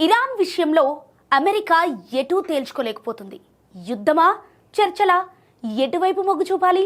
Iran విషయంలో America ఎటూ తేల్చుకోలేకపోతుంది. యుద్ధమా, చర్చలా, ఎటువైపు మొగ్గు చూపాలి?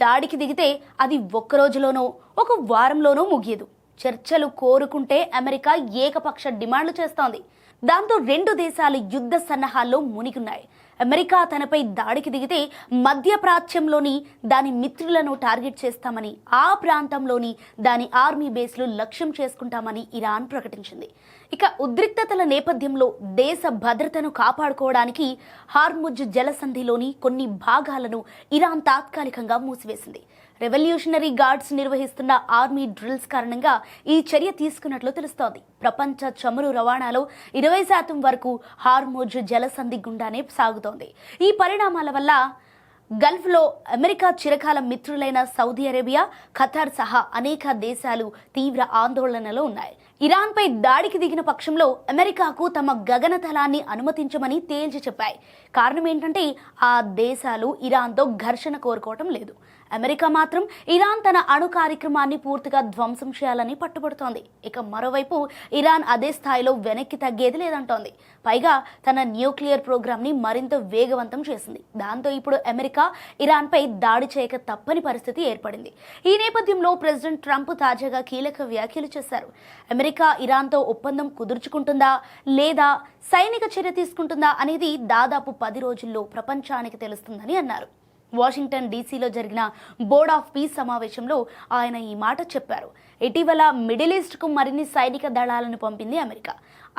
దాడికి దిగితే అది ఒక్క రోజులోనో ఒక వారంలోనో ముగియదు. చర్చలు కోరుకుంటే అమెరికా ఏకపక్ష డిమాండ్లు చేస్తోంది. దాంతో రెండు దేశాలు యుద్ధ సన్నాహాల్లో మునిగున్నాయి. అమెరికా తనపై దాడికి దిగితే మధ్యప్రాచ్యంలోని దాని మిత్రులను టార్గెట్ చేస్తామని, ఆ ప్రాంతంలోని దాని ఆర్మీ బేస్లు లక్ష్యం చేసుకుంటామని ఇరాన్ ప్రకటించింది. ఇక ఉద్రిక్తతల నేపథ్యంలో దేశ భద్రతను కాపాడుకోవడానికి హార్ముజ్ జలసంధిలోని కొన్ని భాగాలను ఇరాన్ తాత్కాలికంగా మూసివేసింది. రెవల్యూషనరీ గార్డ్స్ నిర్వహిస్తున్న ఆర్మీ డ్రిల్స్ కారణంగా ఈ చర్య తీసుకున్నట్లు తెలుస్తోంది. ప్రపంచ చమురు రవాణాలో 20% వరకు హార్ముజ్ జలసంధి గుండానే సాగుతోంది. ఈ పరిణామాల వల్ల గల్ఫ్లో అమెరికా చిరకాల మిత్రులైన సౌదీ అరేబియా, ఖతార్ సహా అనేక దేశాలు తీవ్ర ఆందోళనలో ఉన్నాయి. ఇరాన్పై దాడికి దిగిన పక్షంలో అమెరికాకు తమ గగనతలాన్ని అనుమతించమని తేల్చి చెప్పాయి. కారణం ఏంటంటే ఆ దేశాలు ఇరాన్తో ఘర్షణ కోరుకోవటం లేదు. అమెరికా మాత్రం ఇరాన్ తన అణు కార్యక్రమాన్ని పూర్తిగా ధ్వంసం చేయాలని పట్టుబడుతోంది. ఇక మరోవైపు ఇరాన్ అదే స్థాయిలో వెనక్కి తగ్గేది లేదంటోంది. పైగా తన న్యూక్లియర్ ప్రోగ్రామ్ని మరింత వేగవంతం చేసింది. దాంతో ఇప్పుడు అమెరికా ఇరాన్పై దాడి చేయక తప్పని పరిస్థితి ఏర్పడింది. ఈ నేపథ్యంలో ప్రెసిడెంట్ ట్రంప్ తాజాగా కీలక వ్యాఖ్యలు చేశారు. అమెరికా ఇరాన్తో ఒప్పందం కుదుర్చుకుంటుందా లేదా సైనిక చర్య తీసుకుంటుందా అనేది దాదాపు 10 రోజుల్లో ప్రపంచానికి తెలుస్తుందని అన్నారు. వాషింగ్టన్ డీసీలో జరిగిన బోర్డ్ ఆఫ్ పీస్ సమావేశంలో ఆయన ఈ మాట చెప్పారు. ఇటీవల మిడిల్ ఈస్ట్కు మరిన్ని సైనిక దళాలను పంపింది అమెరికా.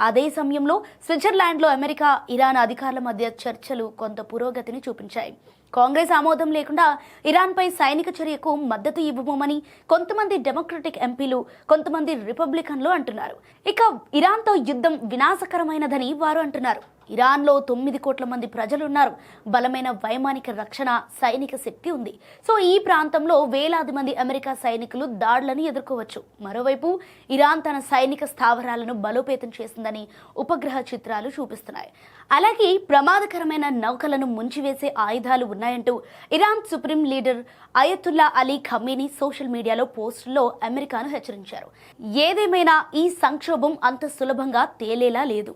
అదే సమయంలో స్విట్జర్లాండ్లో అమెరికా, ఇరాన్ అధికారుల మధ్య చర్చలు కొంత పురోగతిని చూపించాయి. కాంగ్రెస్ ఆమోదం లేకుండా ఇరాన్పై సైనిక చర్యకు మద్దతు ఇవ్వబోమని కొంతమంది డెమోక్రటిక్ ఎంపీలు, కొంతమంది రిపబ్లికన్లు అంటున్నారు. ఇక ఇరాన్తో యుద్ధం వినాశకరమైనదని వారు అంటున్నారు. ఇరాన్లో 9 కోట్ల మంది ప్రజలున్నారు. బలమైన వైమానిక రక్షణ, సైనిక శక్తి ఉంది. సో ఈ ప్రాంతంలో వేలాది మంది అమెరికా సైనికులు దాడులను ఎదుర్కోవచ్చు. మరోవైపు ఇరాన్ తన సైనిక స్థావరాలను బలోపేతం చేసిందని ఉపగ్రహ చిత్రాలు చూపిస్తున్నాయి. అలాగే ప్రమాదకరమైన నౌకలను ముంచివేసే ఆయుధాలు ఉన్నాయంటూ Iran supreme leader Ayatollah Ali Khamenei social మీడియాలో పోస్టుల్లో అమెరికాను హెచ్చరించారు. ఏదేమైనా ఈ సంక్షోభం అంత సులభంగా తేలేలా లేదు.